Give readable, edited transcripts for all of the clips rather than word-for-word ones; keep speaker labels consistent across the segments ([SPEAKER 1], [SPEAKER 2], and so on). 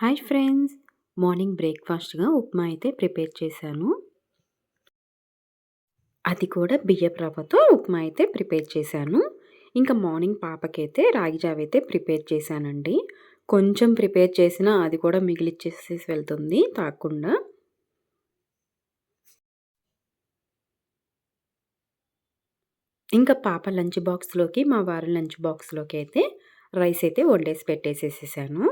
[SPEAKER 1] Hi friends! Morning బ్రేక్‌ఫాస్ట్‌గా upma అయితే prepare చేశాను. అది కూడా బియ్యపు రవ్వతో ఉప్మా అయితే ప్రిపేర్ చేశాను. ఇంకా మార్నింగ్ పాపకైతే రాగి జావ అయితే ప్రిపేర్ చేశానండి. కొంచెం ప్రిపేర్ చేసినా అది కూడా మిగిలిచ్చేసేసి వెళ్తుంది తాగకుండా. ఇంకా పాప లంచ్ బాక్స్‌లోకి, మా వారి లంచ్ బాక్స్‌లోకి అయితే రైస్ అయితే వండేసి పెట్టేసేసేసాను.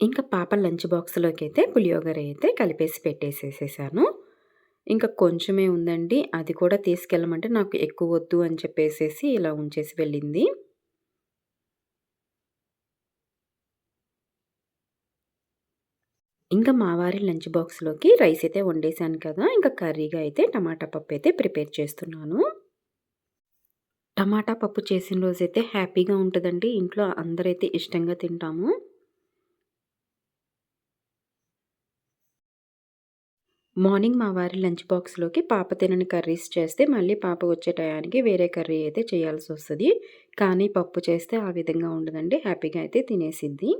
[SPEAKER 1] ఇంకా పాప లంచ్ బాక్స్‌లోకైతే పులియోగర అయితే కలిపేసి పెట్టేసేసేసాను. ఇంకా కొంచెమే ఉందండి. అది కూడా తీసుకెళ్ళమంటే నాకు ఎక్కువొద్దు అని చెప్పేసేసి ఇలా ఉంచేసి వెళ్ళింది. ఇంకా మా వారి లంచ్ బాక్స్‌లోకి రైస్ అయితే వండేసాను కదా! ఇంకా కర్రీగా అయితే టమాటా పప్పయితే ప్రిపేర్ చేస్తున్నాను. టమాటా పప్పు చేసిన రోజైతే హ్యాపీగా ఉంటదండి. ఇంట్లో అందరైతే ఇష్టంగా తింటాము. మార్నింగ్ మా వారి లంచ్ బాక్స్‌లోకి పాప తినని కర్రీస్ చేస్తే, మళ్ళీ పాప వచ్చే టయానికి వేరే కర్రీ అయితే చేయాల్సొస్తది. కానీ పప్పు చేస్తే ఆ విధంగా ఉండదండి. హ్యాపీగా అయితే తినేసిద్ది.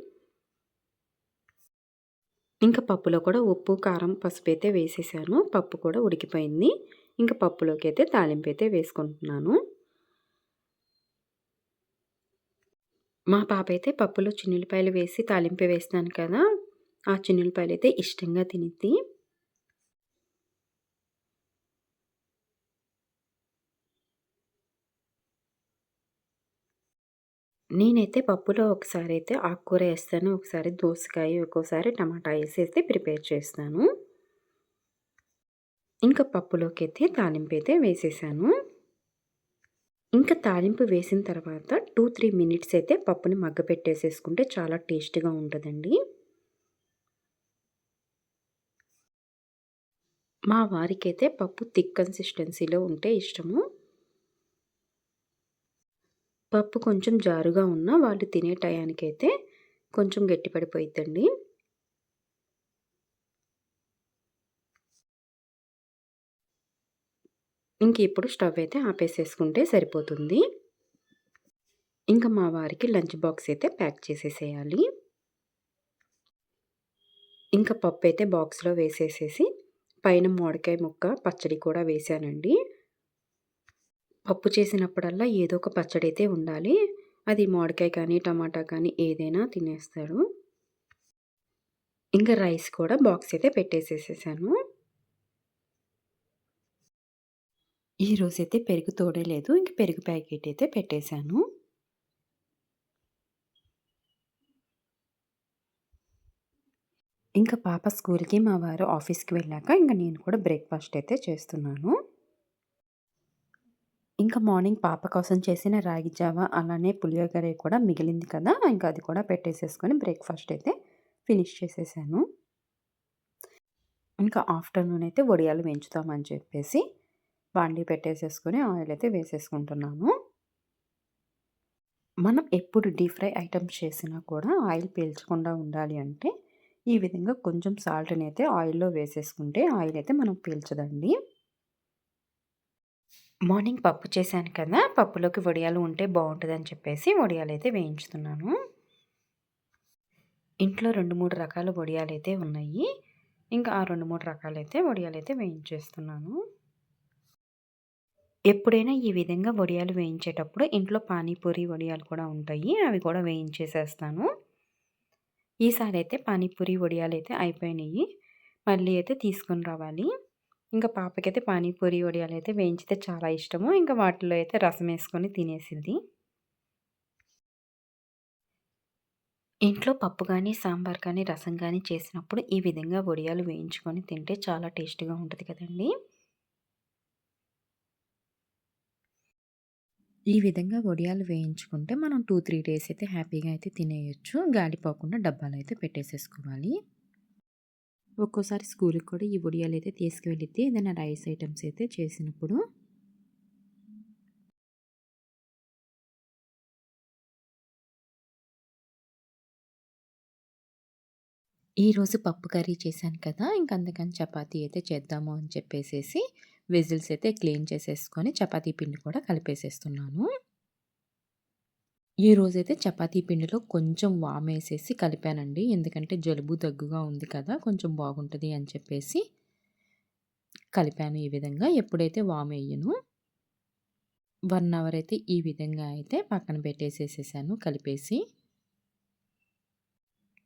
[SPEAKER 1] ఇంకా పప్పులో కూడా ఉప్పు, కారం, పసుపైతే వేసేసాను. పప్పు కూడా ఉడికిపోయింది. ఇంక పప్పులోకైతే తాలింపైతే వేసుకుంటున్నాను. మా పాపైతే పప్పులో చిన్నుల్లిపాయలు వేసి తాలింపు వేస్తాను కదా! ఆ చిన్నుల్లిపాయలైతే ఇష్టంగా తినిద్ది. నేనైతే పప్పులో ఒకసారైతే ఆకుకూర ఏస్తాను. ఒకసారి దోసకాయ, ఒక్కోసారి టమాటా ఏసేసి ప్రిపేర్ చేస్తాను. ఇంక పప్పులోకైతే తాలింపైతే వేసేసాను. ఇంక తాలింపు వేసిన తర్వాత 2, 3 మినిట్స్ అయితే పప్పుని మగ్గపెట్టేసేసుకుంటే చాలా టేస్ట్‌గా ఉంటదండి. మా వారికైతే పప్పు థిక్ కన్సిస్టెన్సీలో ఉంటే ఇష్టము. పప్పు కొంచెం జారుగా ఉన్నా వాళ్ళు తినే టయానికైతే కొంచెం గట్టి పడిపోయిద్దండి. ఇంక ఇప్పుడు స్టవ్ అయితే ఆపేసేసుకుంటే సరిపోతుంది. ఇంక మా వారికి లంచ్ బాక్స్ అయితే ప్యాక్ చేసేసేయాలి. ఇంక పప్పైతే బాక్స్‌లో వేసేసేసి పైన మామిడికాయ ముక్క, పచ్చడి కూడా వేశానండి. పప్పు చేసినప్పుడల్లా ఏదో ఒక పచ్చడైతే ఉండాలి. అది మామిడికాయ కానీ, టమాటా కానీ ఏదైనా తినేస్తారు. ఇంక రైస్ కూడా బాక్స్ అయితే పెట్టేసేసేసాను. ఈరోజైతే పెరుగు తోడేలేదు. ఇంక పెరుగు ప్యాకెట్ అయితే పెట్టేశాను. ఇంక పాప స్కూల్‌కి, మా వారు ఆఫీస్‌కి వెళ్ళాక ఇంక నేను కూడా బ్రేక్‌ఫాస్ట్ అయితే చేస్తున్నాను. ఇంకా మార్నింగ్ పాప కోసం చేసిన రాగి జావ, అలానే పులియోగర కూడా మిగిలింది కదా! ఇంకా అది కూడా పెట్టేసేసుకొని బ్రేక్‌ఫాస్ట్ అయితే ఫినిష్ చేసేసాను. ఇంకా ఆఫ్టర్‌నూన్ అయితే వడియాలు వేయించుదామని చెప్పేసి బాండీ పెట్టేసేసుకొని ఆయిల్ అయితే వేసేసుకుంటున్నాను. మనం ఎప్పుడు డీప్ ఫ్రై ఐటెమ్స్ చేసినా కూడా ఆయిల్ పీల్చకుండా ఉండాలి అంటే, ఈ విధంగా కొంచెం సాల్ట్‌నైతే ఆయిల్‌లో వేసేసుకుంటే ఆయిల్ అయితే మనకు పీల్చదండి. మార్నింగ్ పప్పు చేశాను కదా! పప్పులోకి వడియాలు ఉంటే బావుంటదని చెప్పేసి వడియాలైతే వేయించుతున్నాను. ఇంట్లో 2, 3 రకాల వడియాలైతే ఉన్నాయి. ఇంకా ఆ 2, 3 రకాలైతే వడియాలైతే వేయించేస్తున్నాను. ఎప్పుడైనా ఈ విధంగా వడియాలు వేయించేటప్పుడు ఇంట్లో పానీపూరి వడియాలు కూడా ఉంటాయి. అవి కూడా వేయించేసేస్తాను. ఈసారైతే పానీపూరి వడియాలైతే అయిపోయినియి. మళ్ళీ అయితే తీసుకొని రావాలి. ఇంకా పాపకైతే పానీపూరి వడియాలైతే వేయించితే చాలా ఇష్టము. ఇంకా వాటిలో అయితే రసమేసుకొని తినేసిద్ది. ఇంట్లో పప్పు గానీ, సాంబార్ కానీ, రసం గానీ చేసినప్పుడు ఈ విధంగా వడియాలు వేయించుకొని తింటే చాలా టేస్టీగా ఉంటది కదండీ! ఈ విధంగా వడియాలు వేయించుకుంటే మనం 2, 3 డేస్ అయితే హ్యాపీగా అయితే తినేయొచ్చు. గాలిపోకుండా డబ్బాలో అయితే పెట్టేసేసుకోవాలి. ఒక్కోసారి స్కూలుకి కూడా ఈ వడియాలైతే తీసుకువెళ్ళిద్ది ఏదైనా రైస్ ఐటెమ్స్ అయితే చేసినప్పుడు. ఈరోజు పప్పు కర్రీ చేశాను కదా! ఇంక అందుకని చపాతీ అయితే చేద్దాము అని చెప్పేసేసి వెజిల్స్ అయితే క్లీన్ చేసేసుకొని చపాతీ పిండి కూడా కలిపేసేస్తున్నాను. ఈరోజైతే చపాతీ పిండిలో కొంచెం వామేసేసి కలిపానండి. ఎందుకంటే జలుబు, దగ్గుగా ఉంది కదా! కొంచెం బాగుంటది అని చెప్పేసి కలిపాను ఈ విధంగా. ఎప్పుడైతే వామెయ్యనో 1 అవర్ అయితే ఈ విధంగా అయితే పక్కన పెట్టేసేసేసాను కలిపేసి.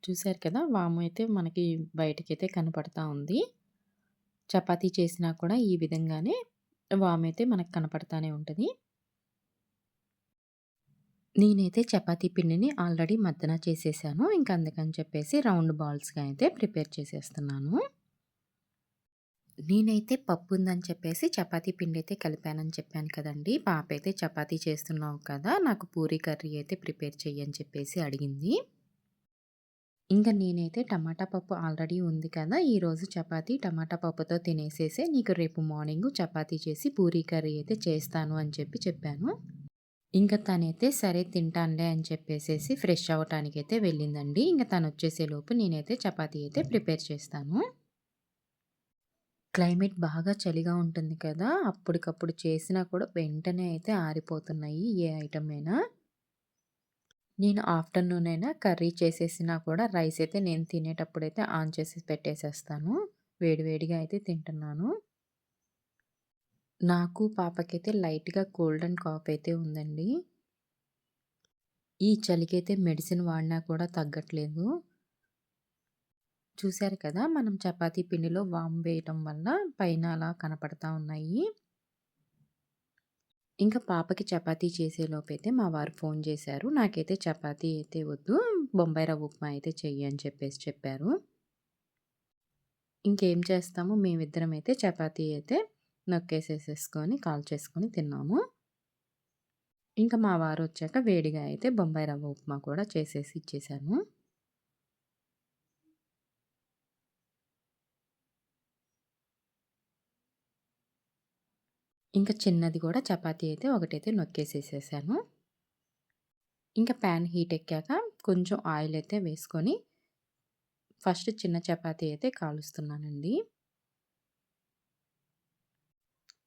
[SPEAKER 1] చూసారు కదా! వాము అయితే మనకి బయటకైతే కనపడతా ఉంది. చపాతీ చేసినా కూడా ఈ విధంగానే వామైతే మనకు కనపడతానే ఉంటది. నేనైతే చపాతీ పిండిని ఆల్రెడీ మద్దన చేసేసాను. ఇంక అందుకని చెప్పేసి రౌండ్ బాల్స్‌గా అయితే ప్రిపేర్ చేసేస్తున్నాను. నేనైతే పప్పుందని చెప్పేసి చపాతీ పిండైతే కలిపానని చెప్పాను కదండీ! పాపైతే చపాతీ చేస్తున్నావు కదా! నాకు పూరీ కర్రీ అయితే ప్రిపేర్ చెయ్యి అని చెప్పేసి అడిగింది. ఇంక నేనైతే టమాటా పప్పు ఆల్రెడీ ఉంది కదా! ఈరోజు చపాతీ టమాటా పప్పుతో తినేసేసి నీకు రేపు మార్నింగు చపాతీ చేసి పూరీ కర్రీ అయితే చేస్తాను అని చెప్పాను. ఇంక తనైతే సరే తింటానులే అని చెప్పేసేసి ఫ్రెష్ అవ్వటానికైతే వెళ్ళిందండి. ఇంక తనొచ్చేసేలోపు నేనైతే చపాతీ అయితే ప్రిపేర్ చేస్తాను. క్లైమేట్ బాగా చలిగా ఉంటుంది కదా! అప్పటికప్పుడు చేసినా కూడా వెంటనే అయితే ఆరిపోతున్నాయి ఏ ఐటెమ్ అయినా. నేను ఆఫ్టర్‌నూన్ అయినా కర్రీ చేసేసినా కూడా రైస్ అయితే నేను తినేటప్పుడైతే ఆన్ చేసి పెట్టేసేస్తాను. వేడి వేడిగా అయితే తింటున్నాను. నాకు, పాపకైతే లైట్‌గా కోల్డ్ అండ్ కాఫ్ అయితే ఉందండి. ఈ చలికైతే మెడిసిన్ వాడినా కూడా తగ్గట్లేదు. చూసారు కదా! మనం చపాతీ పిండిలో వాము వేయటం వల్ల పైన అలా కనపడతా ఉన్నాయి. ఇంకా పాపకి చపాతీ చేసేలోపైతే మా వారు ఫోను చేశారు. నాకైతే చపాతీ అయితే వద్దు, బొంబాయి రవ్వ ఉప్మా అయితే చెయ్యి అని చెప్పారు. ఇంకేం చేస్తాము మేమిద్దరం అయితే చపాతీ అయితే నొక్కేసేసేసుకొని, కాల్చేసుకొని తిన్నాము. ఇంకా మా వారొచ్చాక వేడిగా అయితే బొంబాయి రవ్వ ఉప్మా కూడా చేసేసి ఇచ్చేసాను. ఇంకా చిన్నది కూడా చపాతీ అయితే ఒకటైతే నొక్కేసేసేసాను. ఇంకా ప్యాన్ హీట్ ఎక్కాక కొంచెం ఆయిల్ అయితే వేసుకొని ఫస్ట్ చిన్న చపాతీ అయితే కాలుస్తున్నానండి.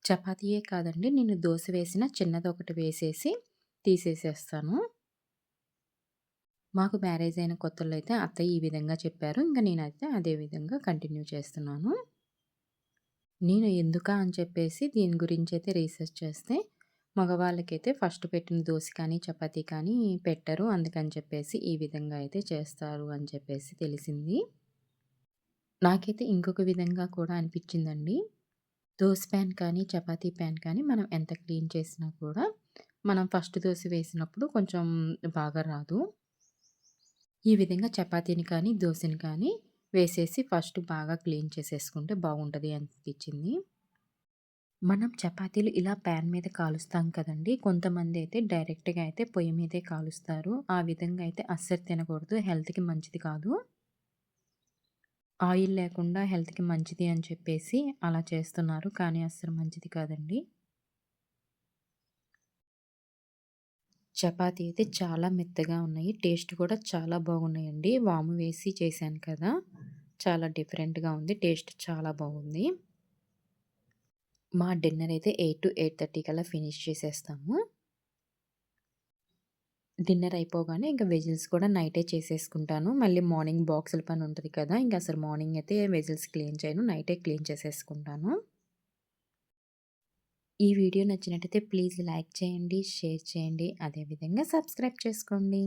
[SPEAKER 1] చపాతీయే కాదండి, నేను దోస వేసిన చిన్నదొకటి వేసేసి తీసేసేస్తాను. మాకు మ్యారేజ్ అయిన కొత్తల్లో అయితే అత్తయ్య ఈ విధంగా చెప్పారు. ఇంక నేనైతే అదే విధంగా కంటిన్యూ చేస్తున్నాను. నేను ఎందుకా అని చెప్పేసి దీని గురించైతే రీసెర్చ్ చేస్తే, మగవాళ్ళకైతే ఫస్ట్ పెట్టిన దోస కానీ, చపాతీ కానీ పెట్టరు. అందుకని చెప్పేసి ఈ విధంగా అయితే చేస్తారు అని చెప్పేసి తెలిసింది. నాకైతే ఇంకొక విధంగా కూడా అనిపిచ్చిందండి. దోస ప్యాన్ కానీ, చపాతీ ప్యాన్ కానీ మనం ఎంత క్లీన్ చేసినా కూడా, మనం ఫస్ట్ దోస వేసినప్పుడు కొంచెం బాగా రాదు. ఈ విధంగా చపాతీని కానీ, దోసని కానీ వేసేసి ఫస్ట్ బాగా క్లీన్ చేసేసుకుంటే బాగుంటది అనిపిచ్చింది. మనం చపాతీలు ఇలా ప్యాన్ మీద కాలుస్తాం కదండీ! కొంతమందైతే డైరెక్ట్‌గా అయితే పొయ్యి మీదే కాలుస్తారు. ఆ విధంగా అయితే అస్సలు తినకూడదు. హెల్త్‌కి మంచిది కాదు. ఆయిల్ లేకుండా హెల్త్‌కి మంచిది అని చెప్పేసి అలా చేస్తున్నారు. కానీ అస్సలు మంచిది కాదండి. చపాతీ అయితే చాలా మెత్తగా ఉన్నాయి. టేస్ట్ కూడా చాలా బాగున్నాయండి. వాము వేసి చేశాను కదా! చాలా డిఫరెంట్‌గా ఉంది. టేస్ట్ చాలా బాగుంది. మా డిన్నర్ అయితే 8-8:30 కల్లా ఫినిష్ చేసేస్తాము. డిన్నర్ అయిపోగానే ఇంక వెజిల్స్ కూడా నైటే చేసేసుకుంటాను. మళ్ళీ మార్నింగ్ బాక్సుల పని ఉంటది కదా! ఇంక అసలు మార్నింగ్ అయితే వెజిల్స్ క్లీన్ చేయను. నైటే క్లీన్ చేసేసుకుంటాను. ఈ వీడియో నచ్చినట్టయితే ప్లీజ్ లైక్ చేయండి, షేర్ చేయండి. అదేవిధంగా సబ్స్క్రైబ్ చేసుకోండి.